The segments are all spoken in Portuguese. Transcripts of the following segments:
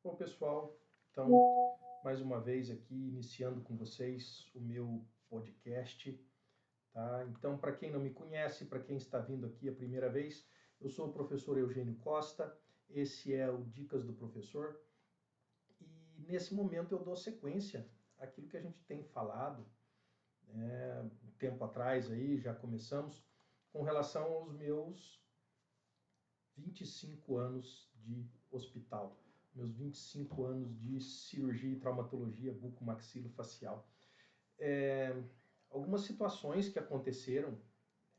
Bom, pessoal, então, mais uma vez aqui, iniciando com vocês o meu podcast, tá? Então, para quem não me conhece, para quem está vindo aqui a primeira vez, eu sou o professor Eugênio Costa, esse é o Dicas do Professor, e nesse momento eu dou sequência àquilo que a gente tem falado, um tempo atrás aí, já começamos, com relação aos meus 25 anos de hospital, meus 25 anos de cirurgia e traumatologia bucomaxilofacial. Algumas situações que aconteceram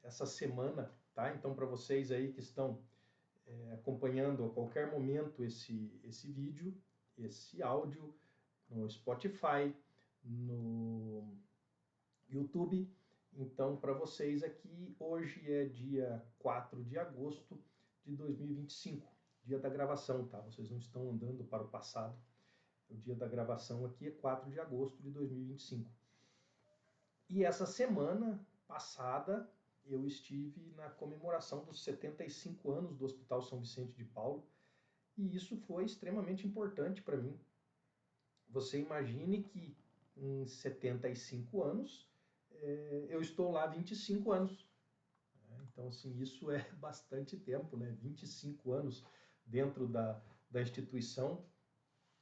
essa semana, tá? Então, para vocês aí que estão acompanhando a qualquer momento esse vídeo, esse áudio, no Spotify, no YouTube. Então, para vocês aqui, hoje é dia 4 de agosto de 2025, dia da gravação, tá? Vocês não estão andando para o passado. O dia da gravação aqui é 4 de agosto de 2025. E essa semana passada, eu estive na comemoração dos 75 anos do Hospital São Vicente de Paulo, e isso foi extremamente importante para mim. Você imagine que em 75 anos, eu estou lá há 25 anos. Então, assim, isso é bastante tempo, né? 25 anos dentro da instituição,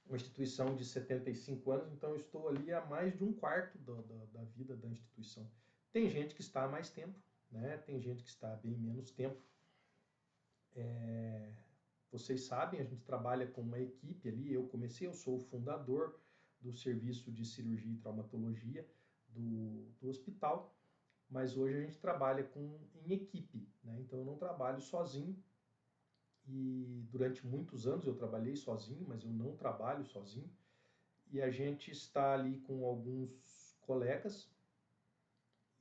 uma instituição de 75 anos, então eu estou ali há mais de um quarto da vida da instituição. Tem gente que está há mais tempo, né? Tem gente que está há bem menos tempo. Vocês sabem, a gente trabalha com uma equipe ali, eu sou o fundador do serviço de cirurgia e traumatologia do hospital, mas hoje a gente trabalha em equipe, né? Então eu não trabalho sozinho, e durante muitos anos eu trabalhei sozinho, mas eu não trabalho sozinho, e a gente está ali com alguns colegas,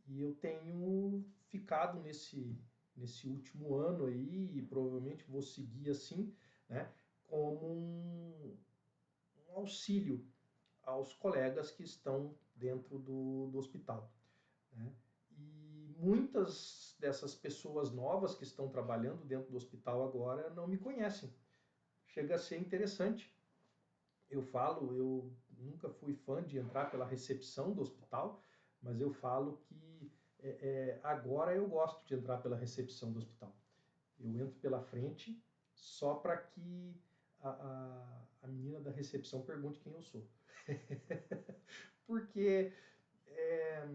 e eu tenho ficado nesse último ano aí, e provavelmente vou seguir assim, né, como um auxílio aos colegas que estão dentro do hospital, né? E muitas dessas pessoas novas que estão trabalhando dentro do hospital agora não me conhecem. Chega a ser interessante. Eu nunca fui fã de entrar pela recepção do hospital, mas eu falo que agora eu gosto de entrar pela recepção do hospital. Eu entro pela frente só para que a menina da recepção pergunte quem eu sou. Porque é,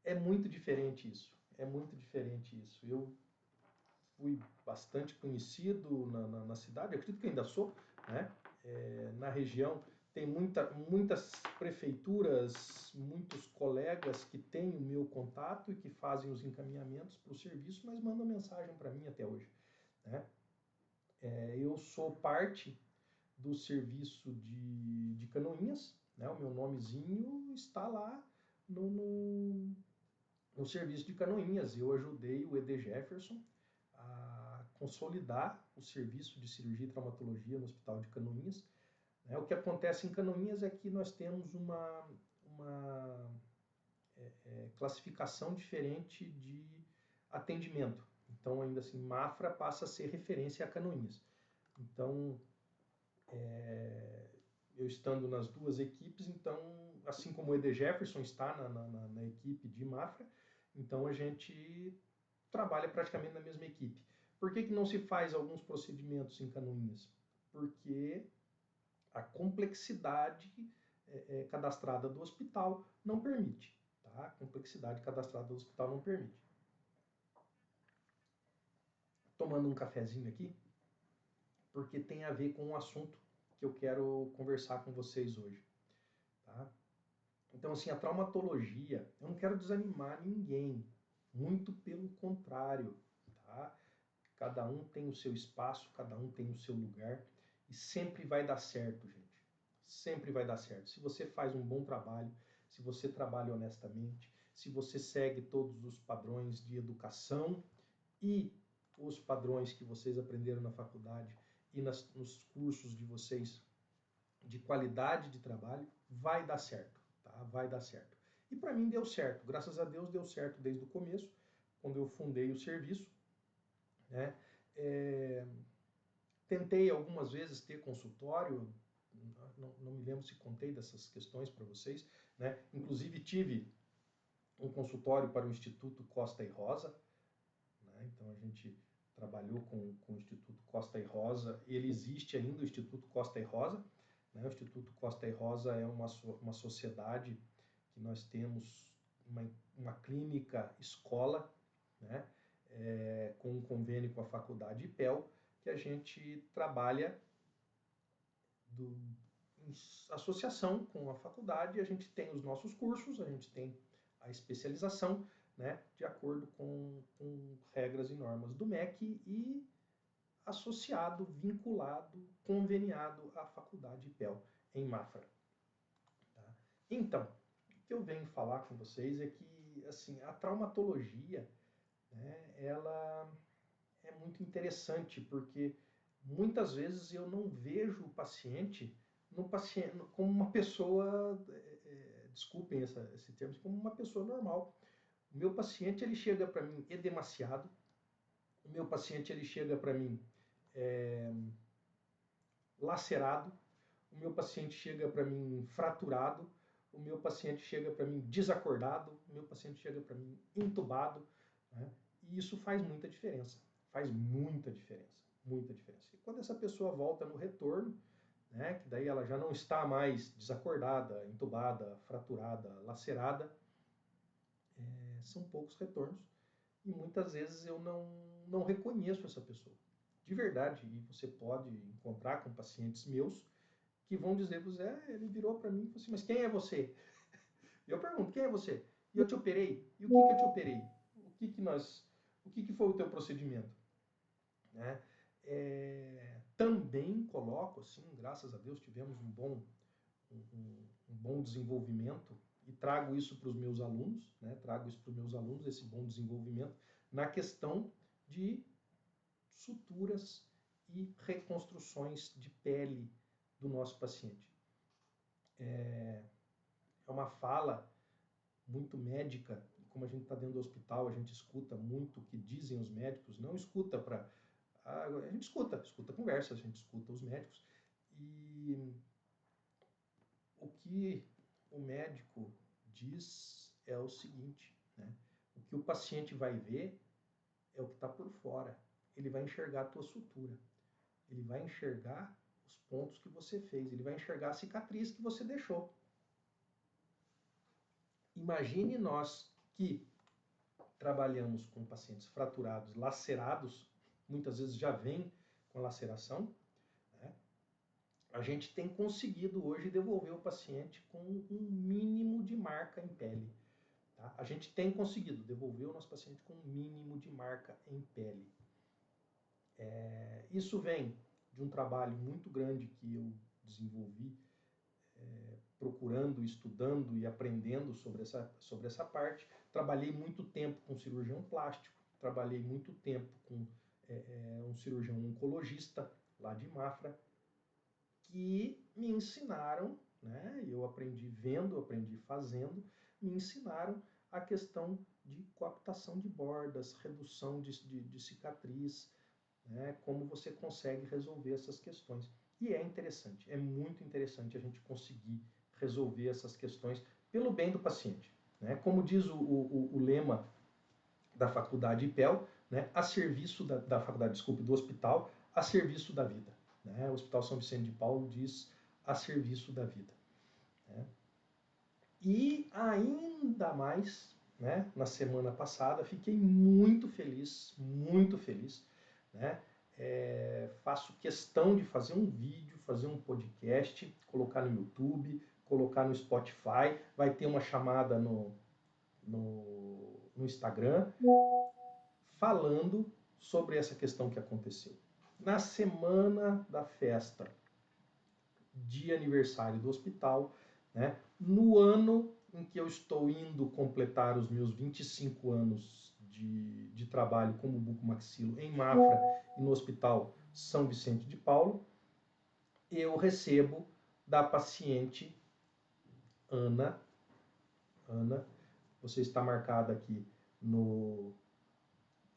é muito diferente isso. É muito diferente isso. Eu fui bastante conhecido na cidade, eu acredito que ainda sou, né? Na região tem muitas prefeituras, muitos colegas que têm o meu contato e que fazem os encaminhamentos para o serviço, mas mandam mensagem para mim até hoje, né? Eu sou parte do serviço de Canoinhas, né? O meu nomezinho está lá no serviço de Canoinhas. Eu ajudei o ED Jefferson a consolidar o serviço de cirurgia e traumatologia no Hospital de Canoinhas. O que acontece em Canoinhas é que nós temos uma classificação diferente de atendimento. Então, ainda assim, Mafra passa a ser referência a Canoinhas. Então, eu estando nas duas equipes, então, assim como o ED Jefferson está na equipe de Mafra, então a gente trabalha praticamente na mesma equipe. Por que não se faz alguns procedimentos em Canoinhas? Porque a complexidade cadastrada do hospital não permite. Tá? A complexidade cadastrada do hospital não permite. Tomando um cafezinho aqui, porque tem a ver com o assunto que eu quero conversar com vocês hoje. Tá? Então, assim, a traumatologia, eu não quero desanimar ninguém, muito pelo contrário, tá? Cada um tem o seu espaço, cada um tem o seu lugar, e sempre vai dar certo, gente. Sempre vai dar certo. Se você faz um bom trabalho, se você trabalha honestamente, se você segue todos os padrões de educação e os padrões que vocês aprenderam na faculdade e nos cursos de vocês de qualidade de trabalho, vai dar certo, tá? Vai dar certo. E para mim deu certo, graças a Deus deu certo desde o começo, quando eu fundei o serviço, né? Tentei algumas vezes ter consultório, não me lembro se contei dessas questões para vocês, né? Inclusive tive um consultório para o Instituto Costa e Rosa, né? Então a gente trabalhou com o Instituto Costa e Rosa, ele existe ainda, o Instituto Costa e Rosa, né? O Instituto Costa e Rosa é uma sociedade que nós temos uma clínica escola, né? Com um convênio com a Faculdade IPEL, que a gente trabalha em associação com a faculdade, a gente tem os nossos cursos, a gente tem a especialização, né, de acordo com regras e normas do MEC e associado, vinculado, conveniado à faculdade IPEL em Mafra. Tá? Então, o que eu venho falar com vocês é que assim, a traumatologia, né, ela é muito interessante, porque muitas vezes eu não vejo o paciente no paciente como uma pessoa, desculpem esse termo, como uma pessoa normal. O meu paciente ele chega para mim edemaciado, o meu paciente ele chega para mim lacerado, o meu paciente chega para mim fraturado, o meu paciente chega para mim desacordado, o meu paciente chega para mim entubado, né? E isso faz muita diferença, faz muita diferença, muita diferença. E quando essa pessoa volta no retorno, né, que daí ela já não está mais desacordada, entubada, fraturada, lacerada, são poucos retornos e muitas vezes eu não reconheço essa pessoa. De verdade, e você pode encontrar com pacientes meus que vão dizer, Zé, ele virou para mim e falou assim, mas quem é você? E eu pergunto, quem é você? E eu te operei? E o que eu te operei? O que foi o teu procedimento? Né? Também coloco, assim, graças a Deus tivemos um bom desenvolvimento e trago isso para os meus alunos, né? Trago isso para os meus alunos, esse bom desenvolvimento na questão de suturas e reconstruções de pele do nosso paciente. É uma fala muito médica, como a gente está dentro do hospital, a gente escuta muito o que dizem os médicos, não escuta para... A gente escuta conversas, a gente escuta os médicos, e o que o médico diz é o seguinte, né? O que o paciente vai ver é o que está por fora. Ele vai enxergar a tua sutura, ele vai enxergar os pontos que você fez, ele vai enxergar a cicatriz que você deixou. Imagine nós que trabalhamos com pacientes fraturados, lacerados, muitas vezes já vem com laceração, né? A gente tem conseguido hoje devolver o paciente com um mínimo de marca em pele. Tá? A gente tem conseguido devolver o nosso paciente com um mínimo de marca em pele. Isso vem de um trabalho muito grande que eu desenvolvi, procurando, estudando e aprendendo sobre essa parte. Trabalhei muito tempo com cirurgião plástico, trabalhei muito tempo com um cirurgião oncologista lá de Mafra, que me ensinaram, né, eu aprendi vendo, aprendi fazendo, me ensinaram a questão de coaptação de bordas, redução de cicatriz, né, como você consegue resolver essas questões. E é interessante, é muito interessante a gente conseguir resolver essas questões pelo bem do paciente. Né? Como diz o lema da faculdade IPEL, né, a serviço da faculdade, desculpe, do hospital, a serviço da vida. Né? O Hospital São Vicente de Paulo diz a serviço da vida. Né? E ainda mais, né, na semana passada, fiquei muito feliz, né? Faço questão de fazer um vídeo, fazer um podcast, colocar no YouTube, colocar no Spotify, vai ter uma chamada no Instagram, falando sobre essa questão que aconteceu. Na semana da festa de aniversário do hospital, né, no ano em que eu estou indo completar os meus 25 anos de trabalho como bucomaxilo em Mafra e no Hospital São Vicente de Paulo, eu recebo da paciente Ana, você está marcada aqui no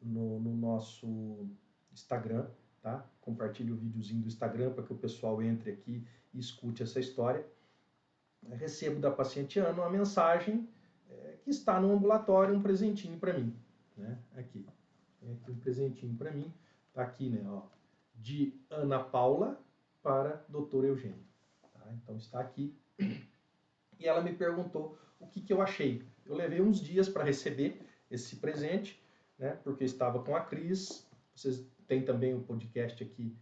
nosso Instagram, tá? Compartilhe o videozinho do Instagram para que o pessoal entre aqui e escute essa história. Eu recebo da paciente Ana uma mensagem que está no ambulatório, um presentinho para mim, né? Aqui, tem aqui um presentinho para mim, tá aqui, né? Ó, de Ana Paula para Dr. Eugênio. Tá? Então está aqui. E ela me perguntou o que eu achei. Eu levei uns dias para receber esse presente, né? Porque estava com a Cris. Vocês têm também um podcast aqui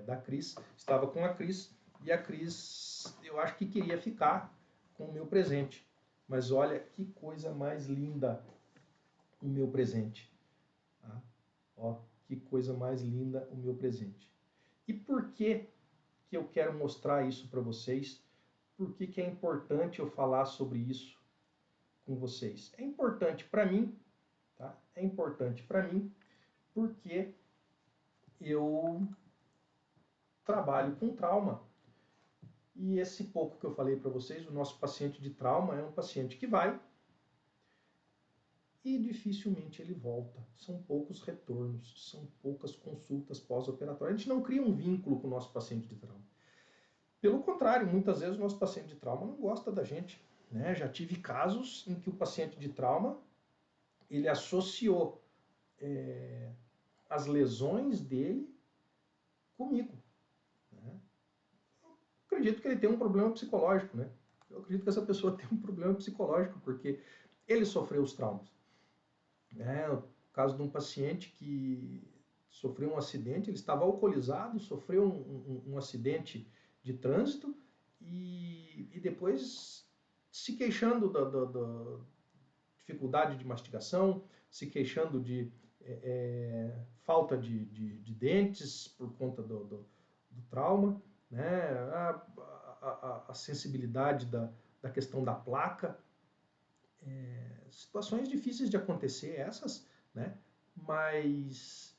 da Cris. Estava com a Cris e a Cris, eu acho que queria ficar com o meu presente. Mas olha que coisa mais linda o meu presente. Tá? Ó, que coisa mais linda o meu presente. E por que eu quero mostrar isso para vocês? Por que é importante eu falar sobre isso com vocês? É importante para mim, tá? É importante para mim porque eu trabalho com trauma. E esse pouco que eu falei para vocês, o nosso paciente de trauma é um paciente que vai e dificilmente ele volta. São poucos retornos, são poucas consultas pós-operatórias. A gente não cria um vínculo com o nosso paciente de trauma. Pelo contrário, muitas vezes o nosso paciente de trauma não gosta da gente. Né? Já tive casos em que o paciente de trauma ele associou as lesões dele comigo. Né? Eu acredito que ele tem um problema psicológico. Né? Eu acredito que essa pessoa tem um problema psicológico, porque ele sofreu os traumas. O caso de um paciente que sofreu um acidente, ele estava alcoolizado, sofreu um acidente de trânsito e depois se queixando da dificuldade de mastigação, se queixando de falta de dentes por conta do trauma, né? A sensibilidade da questão da placa. Situações difíceis de acontecer essas, né? Mas,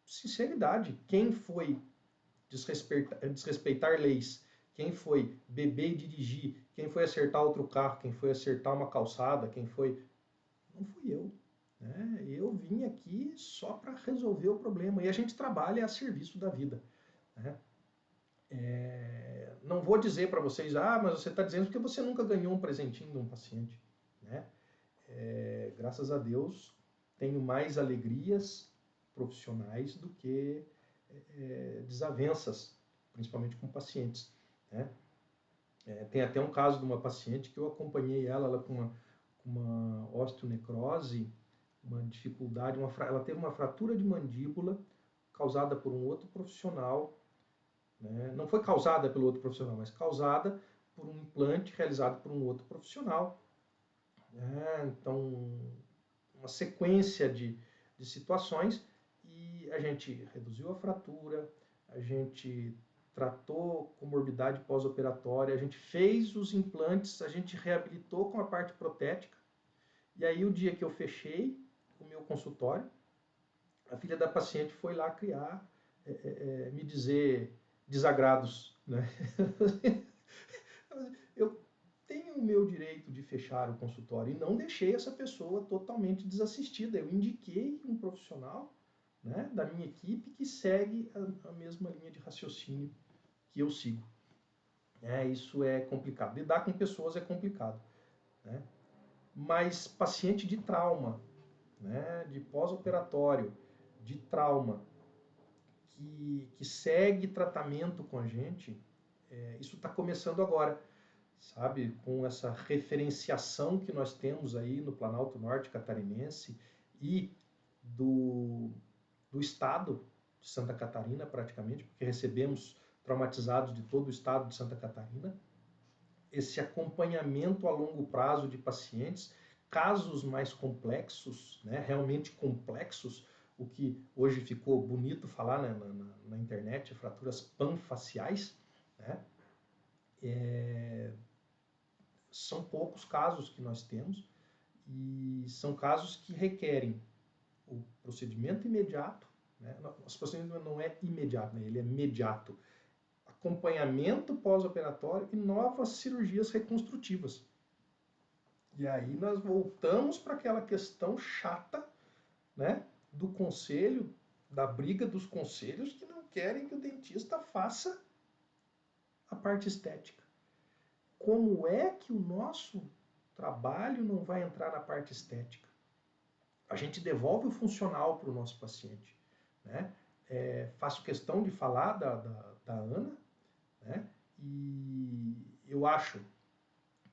sinceridade, quem foi desrespeitar leis, quem foi beber e dirigir, quem foi acertar outro carro, quem foi acertar uma calçada, quem foi... Não fui eu. Né? Eu vim aqui só para resolver o problema. E a gente trabalha a serviço da vida. Né? Não vou dizer para vocês, mas você está dizendo porque você nunca ganhou um presentinho de um paciente. Né? Graças a Deus, tenho mais alegrias profissionais do que desavenças, principalmente com pacientes. Né? Tem até um caso de uma paciente que eu acompanhei ela com uma osteonecrose, uma dificuldade, ela teve uma fratura de mandíbula causada por um outro profissional, né? Não foi causada pelo outro profissional, mas causada por um implante realizado por um outro profissional. Então, uma sequência de situações e a gente reduziu a fratura, a gente tratou comorbidade pós-operatória, a gente fez os implantes, a gente reabilitou com a parte protética. E aí o dia que eu fechei o meu consultório, a filha da paciente foi lá criar, me dizer desagrados. Né? Eu tenho o meu direito de fechar o consultório e não deixei essa pessoa totalmente desassistida. Eu indiquei um profissional, né, da minha equipe que segue a mesma linha de raciocínio que eu sigo. Isso é complicado. Lidar com pessoas é complicado. Né? Mas paciente de trauma, né, de pós-operatório, de trauma, que segue tratamento com a gente, isso está começando agora. Sabe, com essa referenciação que nós temos aí no Planalto Norte Catarinense e do estado de Santa Catarina, praticamente, porque recebemos traumatizados de todo o estado de Santa Catarina, esse acompanhamento a longo prazo de pacientes, casos mais complexos, né, realmente complexos, o que hoje ficou bonito falar, né, na internet, fraturas panfaciais, né, são poucos casos que nós temos e são casos que requerem o procedimento imediato. Né? Nosso procedimento não é imediato, né? Ele é imediato. Acompanhamento pós-operatório e novas cirurgias reconstrutivas. E aí nós voltamos para aquela questão chata, né, do conselho da briga dos conselhos que não querem que o dentista faça a parte estética. Como é que o nosso trabalho não vai entrar na parte estética? A gente devolve o funcional para o nosso paciente, né? Faço questão de falar da Ana, né? E eu acho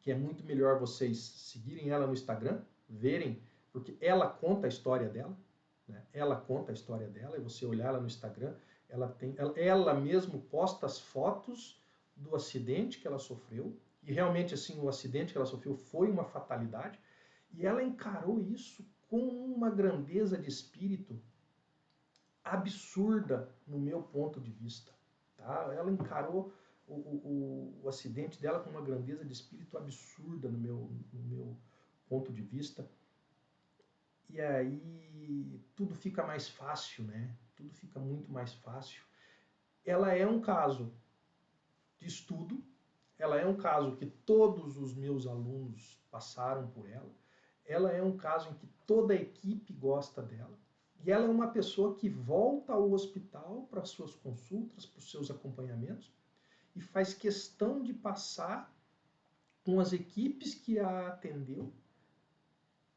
que é muito melhor vocês seguirem ela no Instagram, verem, porque ela conta a história dela, né? Ela conta a história dela, e você olhar ela no Instagram, ela mesmo posta as fotos do acidente que ela sofreu, e realmente assim, o acidente que ela sofreu foi uma fatalidade, e ela encarou isso com uma grandeza de espírito absurda no meu ponto de vista. Tá? Ela encarou o acidente dela com uma grandeza de espírito absurda no meu ponto de vista. E aí tudo fica mais fácil, né? Tudo fica muito mais fácil. Ela é um caso de estudo, ela é um caso que todos os meus alunos passaram por ela, ela é um caso em que toda a equipe gosta dela, e ela é uma pessoa que volta ao hospital para suas consultas, para os seus acompanhamentos, e faz questão de passar com as equipes que a atendeu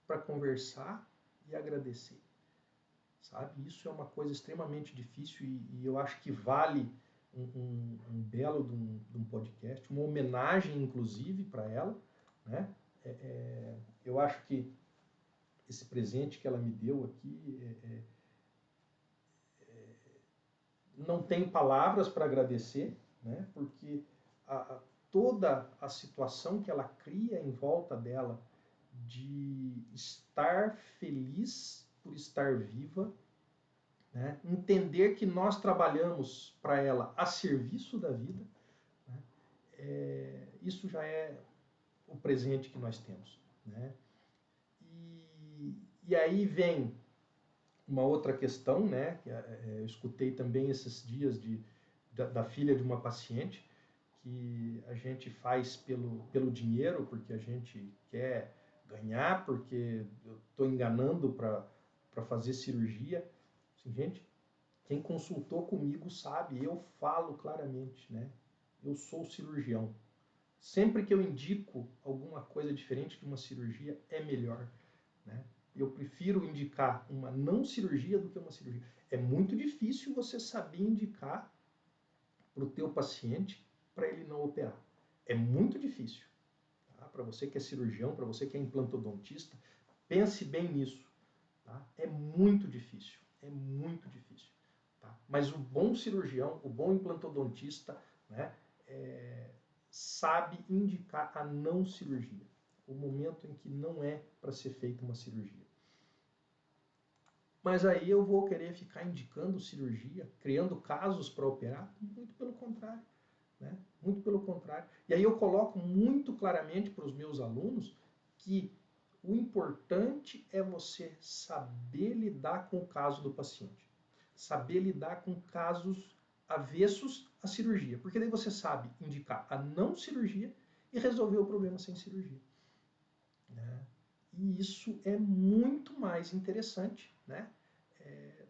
para conversar e agradecer. Sabe? Isso é uma coisa extremamente difícil e eu acho que vale um belo de um podcast, uma homenagem inclusive para ela, né? Eu acho que esse presente que ela me deu aqui não tenho palavras para agradecer, né? Porque toda a situação que ela cria em volta dela de estar feliz por estar viva, né? Entender que nós trabalhamos para ela a serviço da vida, né? Isso já é o presente que nós temos, né? E aí vem uma outra questão, né? Que eu escutei também esses dias da filha de uma paciente, que a gente faz pelo dinheiro, porque a gente quer ganhar, porque eu estou enganando para fazer cirurgia. Assim, gente, quem consultou comigo sabe, eu falo claramente, né? Eu sou cirurgião. Sempre que eu indico alguma coisa diferente de uma cirurgia, é melhor, né? Eu prefiro indicar uma não cirurgia do que uma cirurgia. É muito difícil você saber indicar para o teu paciente para ele não operar. É muito difícil. Tá? Para você que é cirurgião, para você que é implantodontista, pense bem nisso. Tá? É muito difícil. É muito difícil. Tá? Mas o bom cirurgião, o bom implantodontista, né, sabe indicar a não cirurgia. O momento em que não é para ser feita uma cirurgia. Mas aí eu vou querer ficar indicando cirurgia, criando casos para operar? Muito pelo contrário. Né? Muito pelo contrário. E aí eu coloco muito claramente para os meus alunos que o importante é você saber lidar com o caso do paciente. Saber lidar com casos avessos à cirurgia. Porque daí você sabe indicar a não cirurgia e resolver o problema sem cirurgia. Né? E isso é muito mais interessante, né,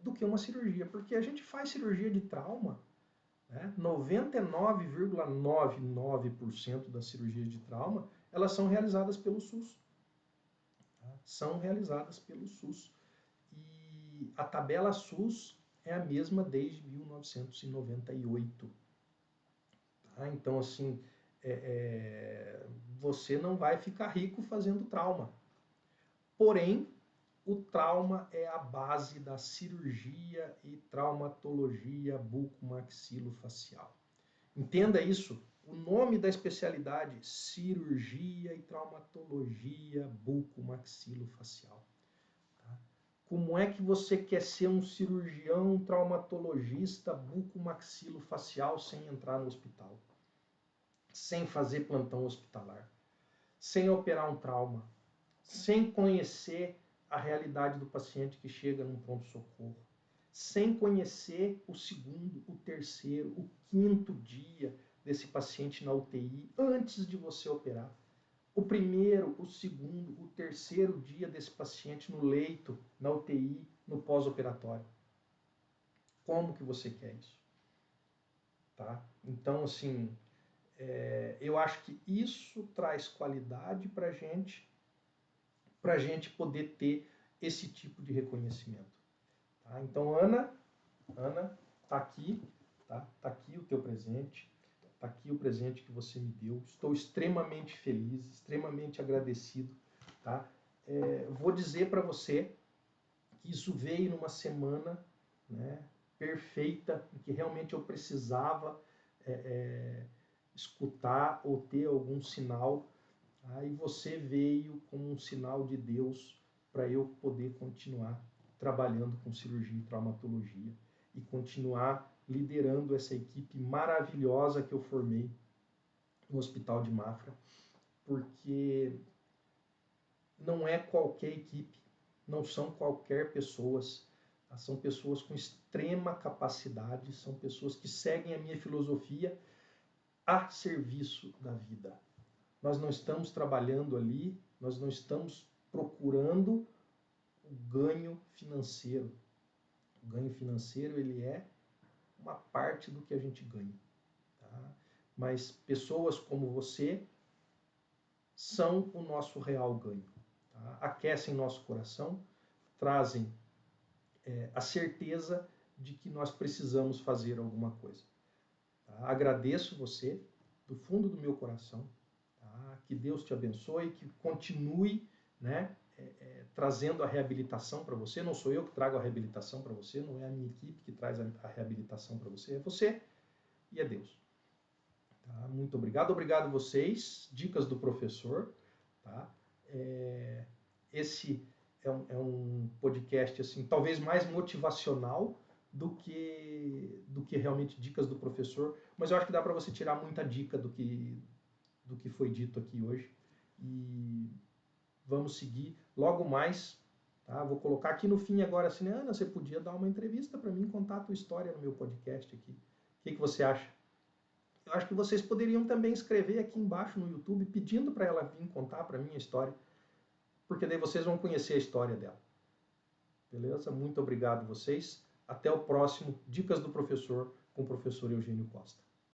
do que uma cirurgia. Porque a gente faz cirurgia de trauma, né? 99,99% das cirurgias de trauma, elas são realizadas pelo SUS. Tá? São realizadas pelo SUS. E a tabela SUS é a mesma desde 1998. Tá? Então, assim, você não vai ficar rico fazendo trauma. Porém, o trauma é a base da cirurgia e traumatologia bucomaxilofacial. Entenda isso. O nome da especialidade, cirurgia e traumatologia bucomaxilofacial. Tá? Como é que você quer ser um cirurgião traumatologista bucomaxilofacial sem entrar no hospital? Sem fazer plantão hospitalar? Sem operar um trauma? Sem conhecer a realidade do paciente que chega num pronto-socorro? Sem conhecer o segundo, o terceiro, o quinto dia desse paciente na UTI antes de você operar. O primeiro, o segundo, o terceiro dia desse paciente no leito, na UTI, no pós-operatório. como que você quer isso, tá? Então, assim, eu acho que isso traz qualidade para a gente poder ter esse tipo de reconhecimento. Tá? Então, Ana, tá aqui, tá? Tá aqui o teu presente, tá aqui o presente que você me deu. Estou extremamente feliz, extremamente agradecido, tá? Vou dizer para você que isso veio numa semana, né, perfeita, em que realmente eu precisava escutar ou ter algum sinal. Aí você veio como um sinal de Deus para eu poder continuar trabalhando com cirurgia e traumatologia e continuar liderando essa equipe maravilhosa que eu formei no Hospital de Mafra, porque não é qualquer equipe, não são qualquer pessoas, são pessoas com extrema capacidade, são pessoas que seguem a minha filosofia a serviço da vida. Nós não estamos trabalhando ali, nós não estamos procurando o ganho financeiro. O ganho financeiro, ele é uma parte do que a gente ganha. Tá? Mas pessoas como você são o nosso real ganho. Tá? Aquecem nosso coração, trazem a certeza de que nós precisamos fazer alguma coisa. Tá? Agradeço você do fundo do meu coração. Tá? Que Deus te abençoe, que continue, né, trazendo a reabilitação para você. Não sou eu que trago a reabilitação para você, não é a minha equipe que traz a reabilitação para você, é você e é Deus. Tá? Muito obrigado. Obrigado vocês. Dicas do professor. Tá? Esse é um podcast assim, talvez mais motivacional do que realmente dicas do professor, mas eu acho que dá para você tirar muita dica do que foi dito aqui hoje. E vamos seguir logo mais. Tá? Vou colocar aqui no fim agora assim, Ana, você podia dar uma entrevista para mim, contar a tua história no meu podcast aqui. O que você acha? Eu acho que vocês poderiam também escrever aqui embaixo no YouTube pedindo para ela vir contar para mim a história, porque daí vocês vão conhecer a história dela. Beleza? Muito obrigado vocês. Até o próximo Dicas do Professor com o professor Eugênio Costa.